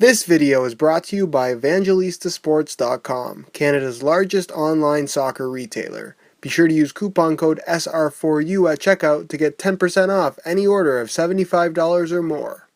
This video is brought to you by EvangelistaSports.com, Canada's largest online soccer retailer. Be sure to use coupon code SR4U at checkout to get 10% off any order of $75 or more.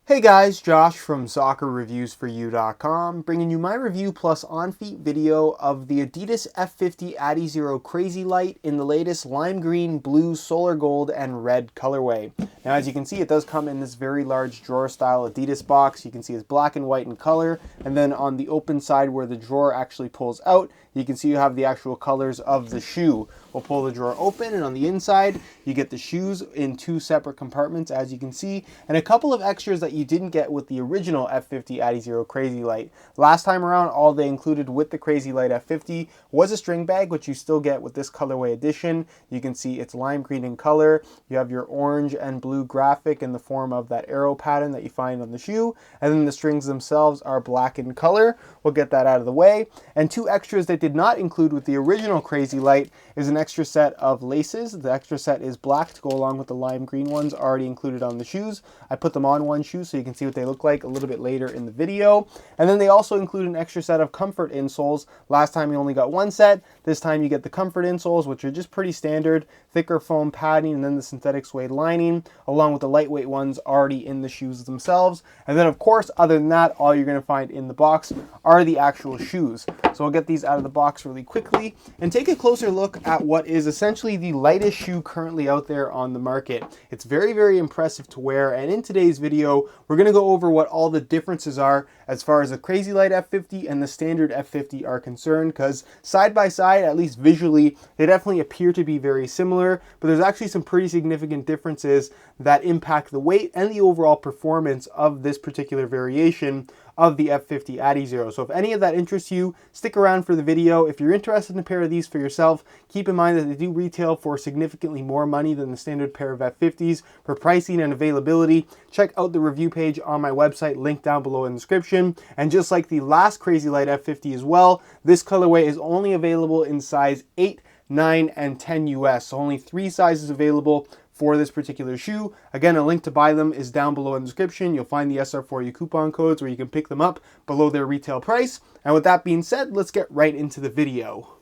Hey guys, Josh from SoccerReviewsForYou.com, bringing you my review plus on-feet video of the Adidas F50 adiZero CrazyLight in the latest lime green, blue, solar gold, and red colorway. Now as you can see, it does come in this very large drawer style Adidas box. You can see it's black and white in color, and then on the open side where the drawer actually pulls out, you can see you have the actual colors of the shoe. We'll pull the drawer open, and on the inside you get the shoes in two separate compartments, as you can see, and a couple of extras that you didn't get with the original F50 adiZero CrazyLight. Last time around, all they included with the CrazyLight F50 was a string bag, which you still get with this colorway edition. You can see it's lime green in color. You have your orange and blue graphic in the form of that arrow pattern that you find on the shoe, and then the strings themselves are black in color. We'll get that out of the way. And two extras that did not include with the original CrazyLight is an extra set of laces. The extra set is black to go along with the lime green ones already included on the shoes. I put them on one shoe so you can see what they look like a little bit later in the video. And then they also include an extra set of comfort insoles. Last time you only got one set. This time you get the comfort insoles, which are just pretty standard, thicker foam padding, and then the synthetic suede lining, along with the lightweight ones already in the shoes themselves. And then of course, other than that, all you're going to find in the box are the actual shoes. So I'll get these out of the box really quickly and take a closer look at what is essentially the lightest shoe currently out there on the market. It's very, very impressive to wear, and in today's video, we're going to go over what all the differences are as far as the CrazyLight F50 and the standard F50 are concerned, because side by side, at least visually, they definitely appear to be very similar, but there's actually some pretty significant differences that impact the weight and the overall performance of this particular variation of the F50 adiZero. So if any of that interests you, stick around for the video. If you're interested in a pair of these for yourself, keep in mind that they do retail for significantly more money than the standard pair of F50s. For pricing and availability, check out the review page on my website, linked down below in the description. And just like the last CrazyLight F50 as well, this colorway is only available in size 8, 9, and 10 US. So only 3 sizes available for this particular shoe. Again, a link to buy them is down below in the description. You'll find the SR4U coupon codes where you can pick them up below their retail price. And with that being said, let's get right into the video.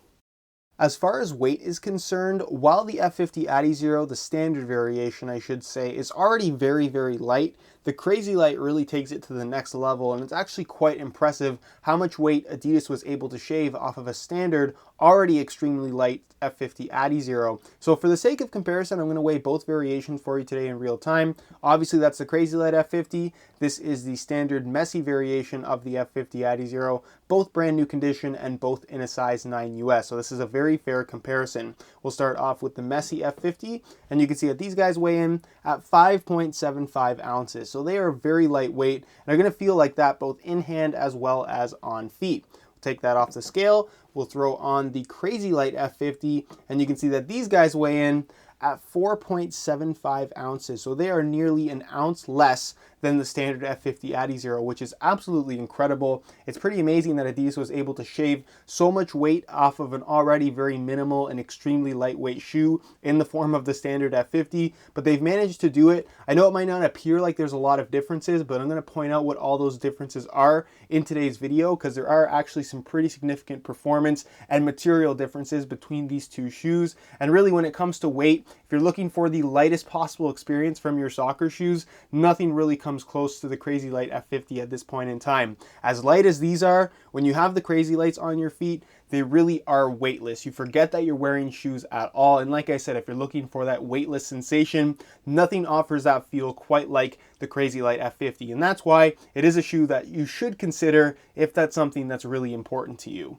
As far as weight is concerned, while the F50 adiZero, the standard variation I should say, is already very, very light, the CrazyLight really takes it to the next level, and it's actually quite impressive how much weight Adidas was able to shave off of a standard, already extremely light F50 adiZero. So for the sake of comparison, I'm going to weigh both variations for you today in real time. Obviously that's the CrazyLight F50. This is the standard messy variation of the F50 adiZero, both brand new condition and both in a size 9 US. So this is a very fair comparison. We'll start off with the messy F50, and you can see that these guys weigh in at 5.75 ounces. So they are very lightweight and are going to feel like that both in hand as well as on feet. Take that off the scale, we'll throw on the CrazyLight F50, and you can see that these guys weigh in at 4.75 ounces. So they are nearly an ounce less than the standard F50 adiZero, which is absolutely incredible. It's pretty amazing that Adidas was able to shave so much weight off of an already very minimal and extremely lightweight shoe in the form of the standard F50, but they've managed to do it. I know it might not appear like there's a lot of differences, but I'm going to point out what all those differences are in today's video, because there are actually some pretty significant performance and material differences between these two shoes. And really, when it comes to weight, if you're looking for the lightest possible experience from your soccer shoes, nothing really comes close to the CrazyLight F50 at this point in time. As light as these are, when you have the CrazyLights on your feet, they really are weightless. You forget that you're wearing shoes at all. And like I said, if you're looking for that weightless sensation, nothing offers that feel quite like the CrazyLight F50. And that's why it is a shoe that you should consider if that's something that's really important to you.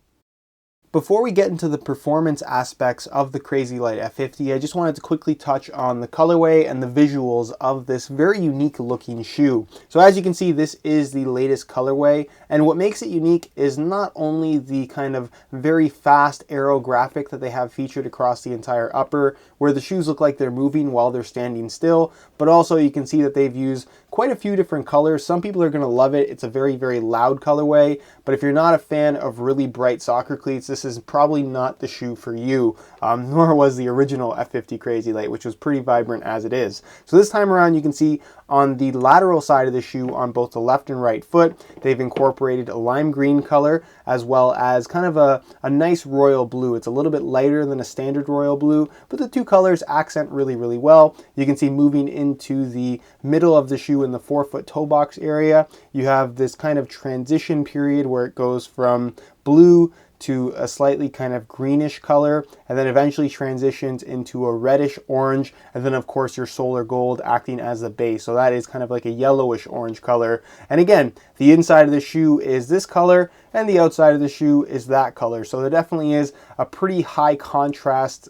Before we get into the performance aspects of the CrazyLight F50, I just wanted to quickly touch on the colorway and the visuals of this very unique looking shoe. So as you can see, this is the latest colorway, and what makes it unique is not only the kind of very fast arrow graphic that they have featured across the entire upper, where the shoes look like they're moving while they're standing still, but also you can see that they've used quite a few different colors. Some people are going to love it. It's a very, very loud colorway, but if you're not a fan of really bright soccer cleats, this is probably not the shoe for you, nor was the original F50 CrazyLight, which was pretty vibrant as it is. So this time around, you can see on the lateral side of the shoe on both the left and right foot, they've incorporated a lime green color as well as kind of a nice royal blue. It's a little bit lighter than a standard royal blue, but the two colors accent really, really well. You can see moving into the middle of the shoe in the forefoot toe box area, you have this kind of transition period where it goes from blue to a slightly kind of greenish color, and then eventually transitions into a reddish orange, and then of course your solar gold acting as the base. So that is kind of like a yellowish orange color. And again, the inside of the shoe is this color, and the outside of the shoe is that color. So there definitely is a pretty high contrast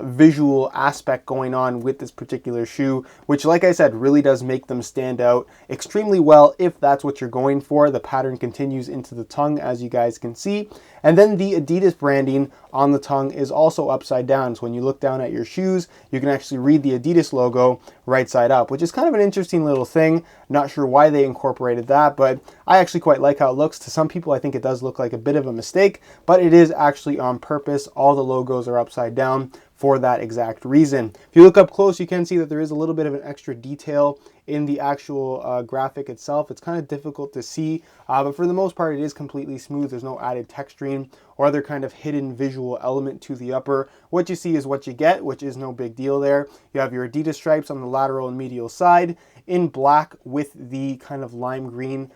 visual aspect going on with this particular shoe, which, like I said, really does make them stand out extremely well if that's what you're going for. The pattern continues into the tongue, as you guys can see. And then the Adidas branding on the tongue is also upside down. So when you look down at your shoes, you can actually read the Adidas logo right side up, which is kind of an interesting little thing. Not sure why they incorporated that, but I actually quite like how it looks. To some people, I think it does look like a bit of a mistake, but it is actually on purpose. All the logos are upside down for that exact reason. If you look up close, you can see that there is a little bit of an extra detail in the actual graphic itself. It's kind of difficult to see, but for the most part, it is completely smooth. There's no added texturing or other kind of hidden visual element to the upper. What you see is what you get, which is no big deal there. You have your Adidas stripes on the lateral and medial side in black with the kind of lime green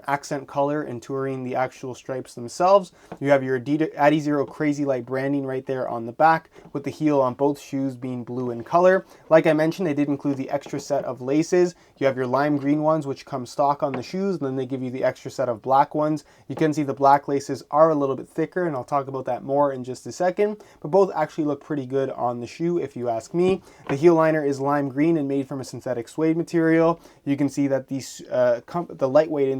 accent color entouring the actual stripes themselves. You have your Adidas adiZero CrazyLight branding right there on the back, with the heel on both shoes being blue in color. Like I mentioned, they did include the extra set of laces. You have your lime green ones, which come stock on the shoes, and then they give you the extra set of black ones. You can see the black laces are a little bit thicker, and I'll talk about that more in just a second, but both actually look pretty good on the shoe if you ask me. The heel liner is lime green and made from a synthetic suede material. You can see that the lightweight insole,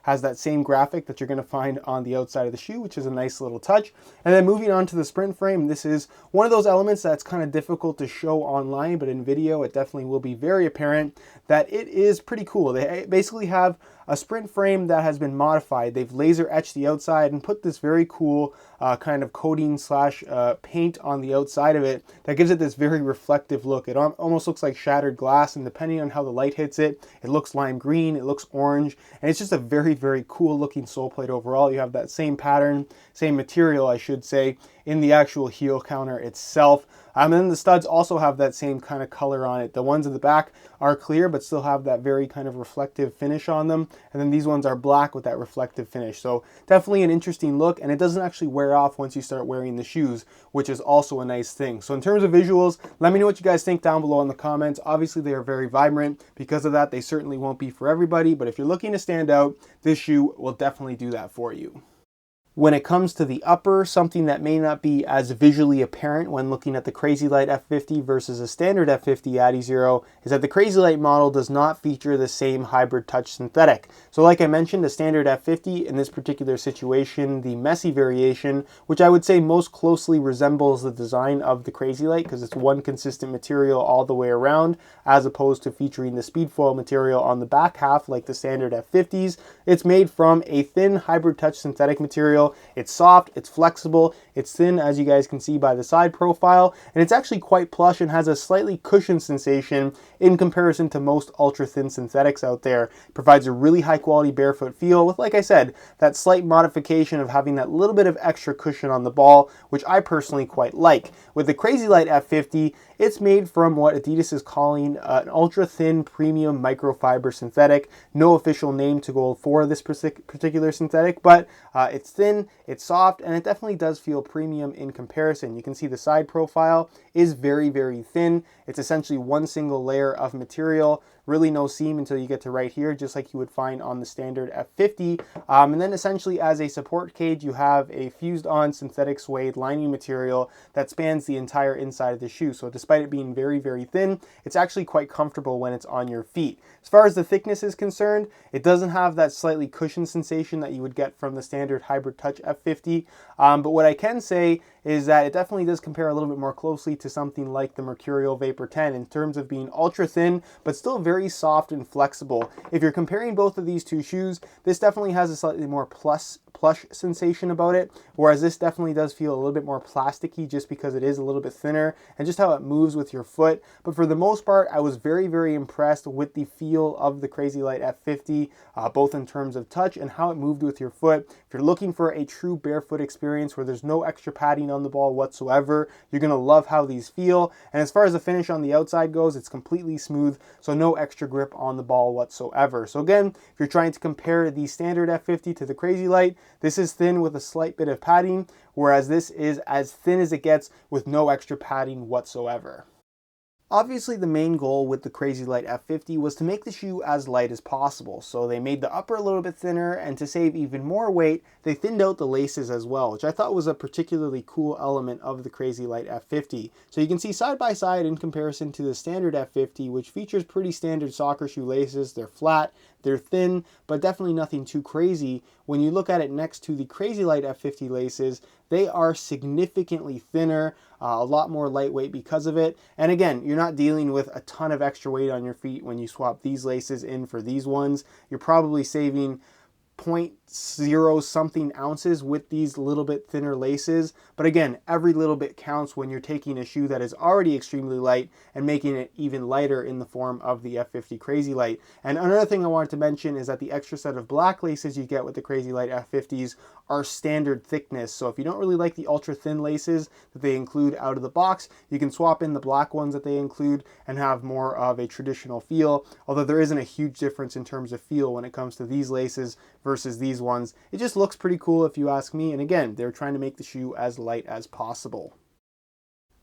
has that same graphic that you're going to find on the outside of the shoe, which is a nice little touch. And then moving on to the sprint frame, this is one of those elements that's kind of difficult to show online, but in video it definitely will be very apparent that it is pretty cool. They basically have a sprint frame that has been modified. They've laser etched the outside and put this very cool kind of coating slash paint on the outside of it that gives it this very reflective look. It almost looks like shattered glass, and depending on how the light hits it, it looks lime green, it looks orange, and it's just a very, very cool looking sole plate overall. You have that same pattern, same material, I should say, in the actual heel counter itself. And then the studs also have that same kind of color on it. The ones in the back are clear, but still have that very kind of reflective finish on them. And then these ones are black with that reflective finish. So definitely an interesting look, and it doesn't actually wear off once you start wearing the shoes, which is also a nice thing. So in terms of visuals, let me know what you guys think down below in the comments. Obviously, they are very vibrant. Because of that, they certainly won't be for everybody, but if you're looking to stand out, this shoe will definitely do that for you. When it comes to the upper, something that may not be as visually apparent when looking at the CrazyLight F50 versus a standard F50 adiZero is that the CrazyLight model does not feature the same hybrid touch synthetic. So like I mentioned, the standard F50, in this particular situation, the messy variation, which I would say most closely resembles the design of the CrazyLight because it's one consistent material all the way around, as opposed to featuring the speedfoil material on the back half like the standard F50s. It's made from a thin hybrid touch synthetic material. It's soft, it's flexible, it's thin, as you guys can see by the side profile, and it's actually quite plush and has a slightly cushioned sensation in comparison to most ultra thin synthetics out there. It provides a really high quality barefoot feel with, like I said, that slight modification of having that little bit of extra cushion on the ball, which I personally quite like. With the CrazyLight F50, it's made from what Adidas is calling an ultra thin premium microfiber synthetic. No official name to go for this particular synthetic, but it's thin, it's soft, and it definitely does feel premium in comparison. You can see the side profile is very, very thin. It's essentially one single layer of material really no seam until you get to right here, just like you would find on the standard F50. And then essentially as a support cage, you have a fused on synthetic suede lining material that spans the entire inside of the shoe. So despite it being very, very thin, it's actually quite comfortable when it's on your feet. As far as the thickness is concerned, it doesn't have that slightly cushioned sensation that you would get from the standard Hybrid Touch F50. But what I can say is that it definitely does compare a little bit more closely to something like the Mercurial Vapor 10 in terms of being ultra thin, but still very soft and flexible. If you're comparing both of these two shoes, this definitely has a slightly more plush sensation about it, whereas this definitely does feel a little bit more plasticky just because it is a little bit thinner and just how it moves with your foot. But for the most part, I was very, very impressed with the feel of the CrazyLight F50, both in terms of touch and how it moved with your foot. If you're looking for a true barefoot experience where there's no extra padding on the ball whatsoever, you're going to love how these feel. And as far as the finish on the outside goes, it's completely smooth, so no extra grip on the ball whatsoever. So again, if you're trying to compare the standard F50 to the CrazyLight, this is thin with a slight bit of padding, whereas this is as thin as it gets with no extra padding whatsoever. Obviously, the main goal with the CrazyLight F50 was to make the shoe as light as possible, so they made the upper a little bit thinner, and to save even more weight, they thinned out the laces as well, which I thought was a particularly cool element of the CrazyLight F50. So you can see side by side in comparison to the standard F50, which features pretty standard soccer shoe laces. They're flat, they're thin, but definitely nothing too crazy. When you look at it next to the CrazyLight F50 laces, they are significantly thinner, a lot more lightweight because of it. And again, you're not dealing with a ton of extra weight on your feet when you swap these laces in for these ones. You're probably saving 0.0 something ounces with these little bit thinner laces. But again, every little bit counts when you're taking a shoe that is already extremely light and making it even lighter in the form of the F50 CrazyLight. And another thing I wanted to mention is that the extra set of black laces you get with the CrazyLight F50s are standard thickness. So if you don't really like the ultra thin laces that they include out of the box, you can swap in the black ones that they include and have more of a traditional feel. Although there isn't a huge difference in terms of feel when it comes to these laces versus these ones. It just looks pretty cool if you ask me. And again, they're trying to make the shoe as light as possible.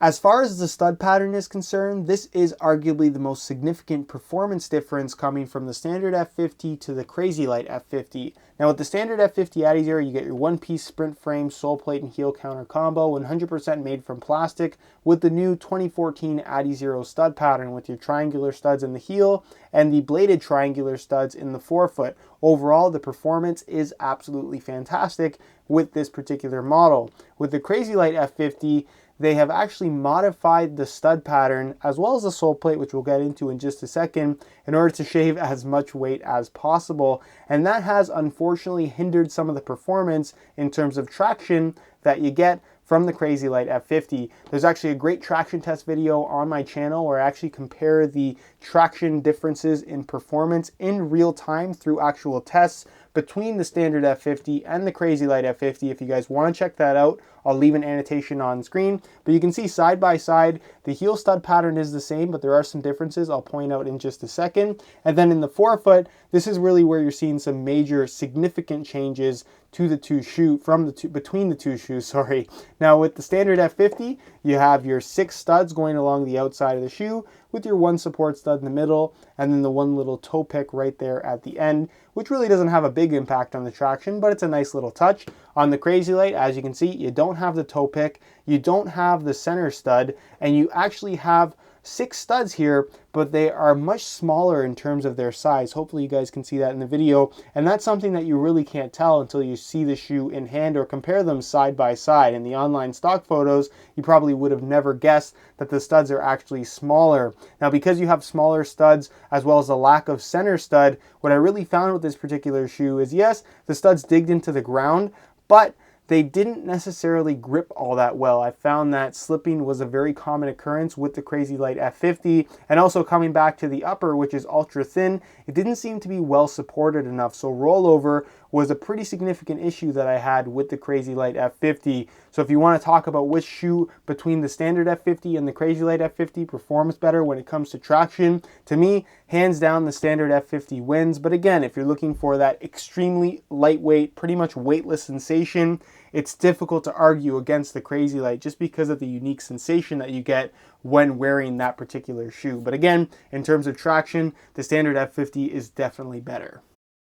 As far as the stud pattern is concerned, this is arguably the most significant performance difference coming from the standard F50 to the CrazyLight F50. Now with the standard F50 adiZero, you get your one-piece sprint frame, sole plate, and heel counter combo, 100% made from plastic, with the new 2014 adiZero stud pattern with your triangular studs in the heel and the bladed triangular studs in the forefoot. Overall, the performance is absolutely fantastic with this particular model. With the CrazyLight F50, they have actually modified the stud pattern as well as the sole plate, which we'll get into in just a second, in order to shave as much weight as possible. And that has unfortunately hindered some of the performance in terms of traction that you get from the CrazyLight F50. There's actually a great traction test video on my channel where I actually compare the traction differences in performance in real time through actual tests between the standard F50 and the CrazyLight F50. If you guys want to check that out, I'll leave an annotation on screen. But you can see side by side, the heel stud pattern is the same, but there are some differences I'll point out in just a second. And then in the forefoot, this is really where you're seeing some major significant changes to the between the two shoes, sorry. Now with the standard F50, you have your 6 studs going along the outside of the shoe with your one support stud in the middle and then the one little toe pick right there at the end, which really doesn't have a big impact on the traction, but it's a nice little touch. On the CrazyLight, as you can see, you don't have the toe pick, you don't have the center stud, and you actually have 6 studs here, but they are much smaller in terms of their size. Hopefully you guys can see that in the video, and that's something that you really can't tell until you see the shoe in hand or compare them side by side. In the online stock photos, you probably would have never guessed that the studs are actually smaller. Now because you have smaller studs as well as a lack of center stud, what I really found with this particular shoe is yes, the studs digged into the ground, but they didn't necessarily grip all that well. I found that slipping was a very common occurrence with the CrazyLight F50, and also coming back to the upper, which is ultra thin, it didn't seem to be well supported enough. So rollover was a pretty significant issue that I had with the CrazyLight F50. So if you want to talk about which shoe between the standard F50 and the CrazyLight F50 performs better when it comes to traction, to me, hands down the standard F50 wins. But again, if you're looking for that extremely lightweight, pretty much weightless sensation, it's difficult to argue against the CrazyLight just because of the unique sensation that you get when wearing that particular shoe. But again, in terms of traction, the standard F50 is definitely better.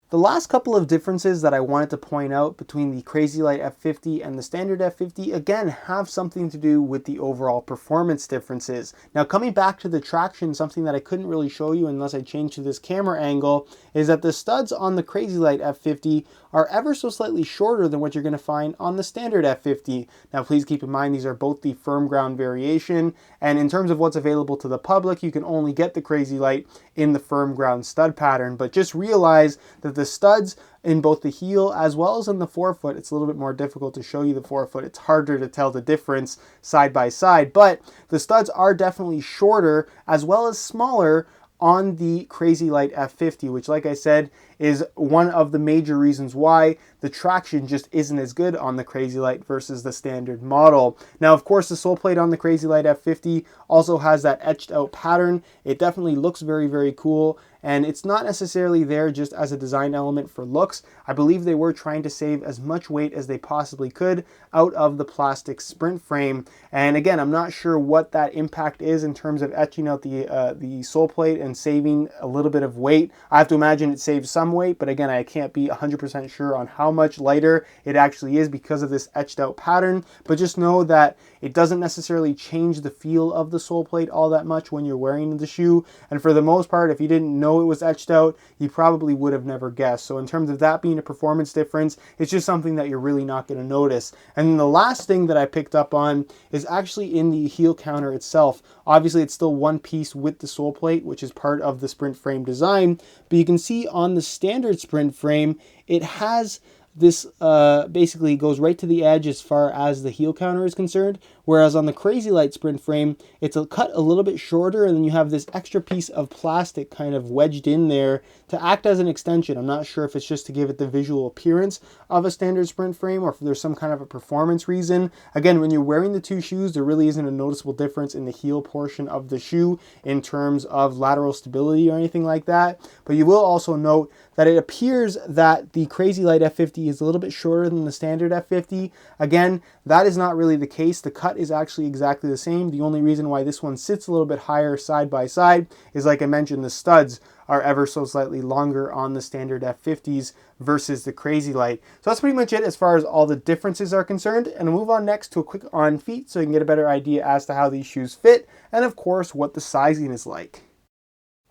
The last couple of differences that I wanted to point out between the CrazyLight F50 and the standard F50, again, have something to do with the overall performance differences. Now, coming back to the traction, something that I couldn't really show you unless I changed to this camera angle, is that the studs on the CrazyLight F50 are ever so slightly shorter than what you're going to find on the standard F50. Now, please keep in mind these are both the firm ground variation, and in terms of what's available to the public, you can only get the CrazyLight in the firm ground stud pattern, but just realize that the studs in both the heel as well as in the forefoot, it's a little bit more difficult to show you the forefoot. It's harder to tell the difference side by side, but the studs are definitely shorter as well as smaller on the CrazyLight F50, which, like I said, is one of the major reasons why the traction just isn't as good on the CrazyLight versus the standard model. Now, of course, the sole plate on the CrazyLight F50 also has that etched out pattern. It definitely looks very, very cool, and it's not necessarily there just as a design element for looks. I believe they were trying to save as much weight as they possibly could out of the plastic sprint frame. And again, I'm not sure what that impact is in terms of etching out the sole plate and saving a little bit of weight. I have to imagine it saves some weight, but again, I can't be 100% sure on how much lighter it actually is because of this etched out pattern. But just know that it doesn't necessarily change the feel of the sole plate all that much when you're wearing the shoe. And for the most part, if you didn't know it was etched out, you probably would have never guessed. So in terms of that being a performance difference, it's just something that you're really not going to notice. And then the last thing that I picked up on is actually in the heel counter itself. Obviously, it's still one piece with the sole plate, which is part of the sprint frame design, but you can see on the standard sprint frame, it has this basically goes right to the edge as far as the heel counter is concerned, whereas on the CrazyLight sprint frame, it's cut a little bit shorter, and then you have this extra piece of plastic kind of wedged in there to act as an extension. I'm not sure if it's just to give it the visual appearance of a standard sprint frame or if there's some kind of a performance reason. Again, when you're wearing the two shoes, there really isn't a noticeable difference in the heel portion of the shoe in terms of lateral stability or anything like that, but you will also note that it appears that the CrazyLight F50 is a little bit shorter than the standard F50. Again, that is not really the case. The cut is actually exactly the same. The only reason why this one sits a little bit higher side by side is, like I mentioned, the studs are ever so slightly longer on the standard F50s versus the CrazyLight. So that's pretty much it as far as all the differences are concerned. And we'll move on next to a quick on feet so you can get a better idea as to how these shoes fit and, of course, what the sizing is like.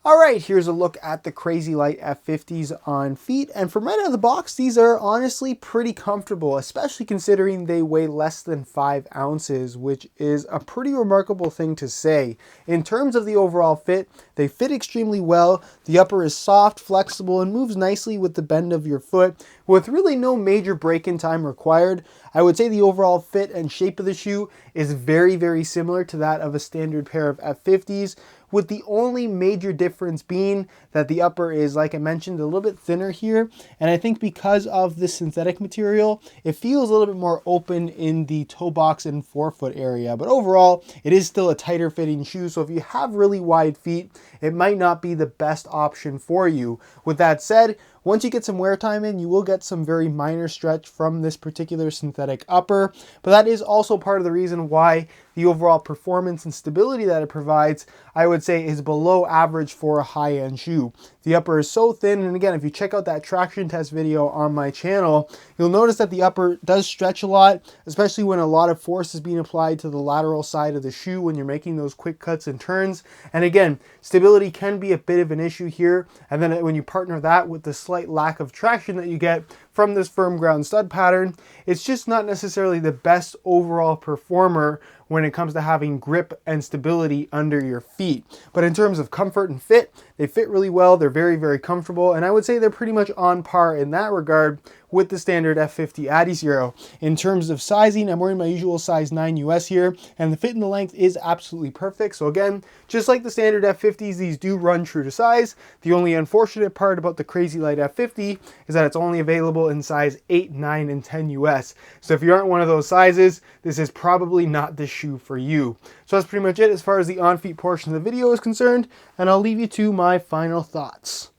Alright, here's a look at the CrazyLight F50s on feet, and from right out of the box, these are honestly pretty comfortable, especially considering they weigh less than 5 ounces, which is a pretty remarkable thing to say. In terms of the overall fit, they fit extremely well. The upper is soft, flexible, and moves nicely with the bend of your foot, with really no major break-in time required. I would say the overall fit and shape of the shoe is very, very similar to that of a standard pair of F50s, with the only major difference being that the upper is, like I mentioned, a little bit thinner here. And I think because of the synthetic material, it feels a little bit more open in the toe box and forefoot area. But overall, it is still a tighter fitting shoe. So if you have really wide feet, it might not be the best option for you. With that said, once you get some wear time in, you will get some very minor stretch from this particular synthetic upper, but that is also part of the reason why the overall performance and stability that it provides, I would say, is below average for a high-end shoe. The upper is so thin, and again, if you check out that traction test video on my channel, you'll notice that the upper does stretch a lot, especially when a lot of force is being applied to the lateral side of the shoe when you're making those quick cuts and turns. And again, stability can be a bit of an issue here, and then when you partner that with the slight lack of traction that you get from this firm ground stud pattern, it's just not necessarily the best overall performer when it comes to having grip and stability under your feet. But in terms of comfort and fit, they fit really well. They're very, very comfortable, and I would say they're pretty much on par in that regard with the standard F50 adiZero. In terms of sizing, I'm wearing my usual size 9 US here, and the fit and the length is absolutely perfect. So again, just like the standard F50s, these do run true to size. The only unfortunate part about the CrazyLight F50 is that it's only available in size 8, 9, and 10 US. So if you aren't one of those sizes, this is probably not the shoe for you. So that's pretty much it as far as the on-feet portion of the video is concerned, and I'll leave you to my my final thoughts.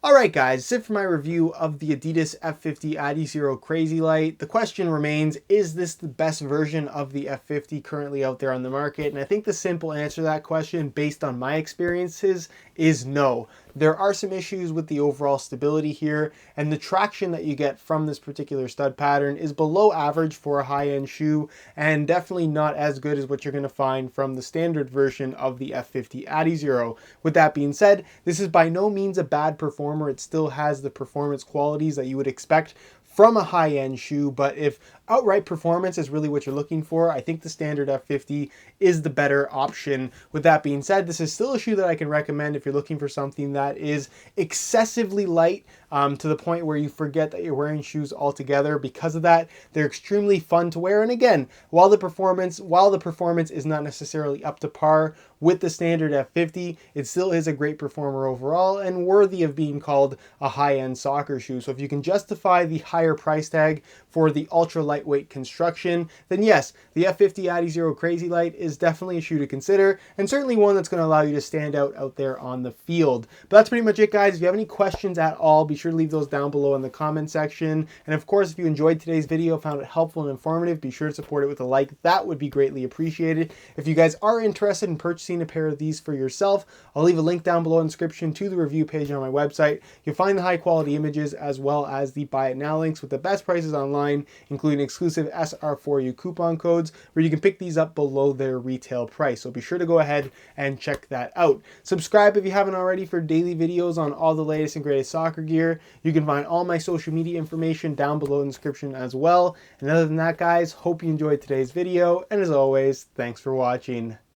Alright guys, that's it for my review of the Adidas F50 adiZero CrazyLight. The question remains, is this the best version of the F50 currently out there on the market? And I think the simple answer to that question, based on my experiences, is no. There are some issues with the overall stability here, and the traction that you get from this particular stud pattern is below average for a high-end shoe, and definitely not as good as what you're going to find from the standard version of the F50 adiZero. With that being said, this is by no means a bad performer. It still has the performance qualities that you would expect from a high-end shoe, but if outright performance is really what you're looking for, I think the standard F50 is the better option. With that being said, this is still a shoe that I can recommend if you're looking for something that is excessively light, to the point where you forget that you're wearing shoes altogether. Because of that, they're extremely fun to wear. And again, while the performance is not necessarily up to par with the standard F50, it still is a great performer overall and worthy of being called a high-end soccer shoe. So if you can justify the higher price tag for the ultra lightweight construction, then yes, the F50 adiZero CrazyLight is definitely a shoe to consider, and certainly one that's going to allow you to stand out there on the field. But that's pretty much it, guys. If you have any questions at all, be sure to leave those down below in the comment section. And of course, if you enjoyed today's video, found it helpful and informative, be sure to support it with a like. That would be greatly appreciated. If you guys are interested in purchasing a pair of these for yourself, I'll leave a link down below in the description to the review page on my website. You'll find the high quality images as well as the buy it now links with the best prices online, including exclusive SR4U coupon codes where you can pick these up below their retail price. So be sure to go ahead and check that out. Subscribe if you haven't already for daily videos on all the latest and greatest soccer gear. You can find all my social media information down below in the description as well. And other than that, guys, hope you enjoyed today's video. And as always, thanks for watching.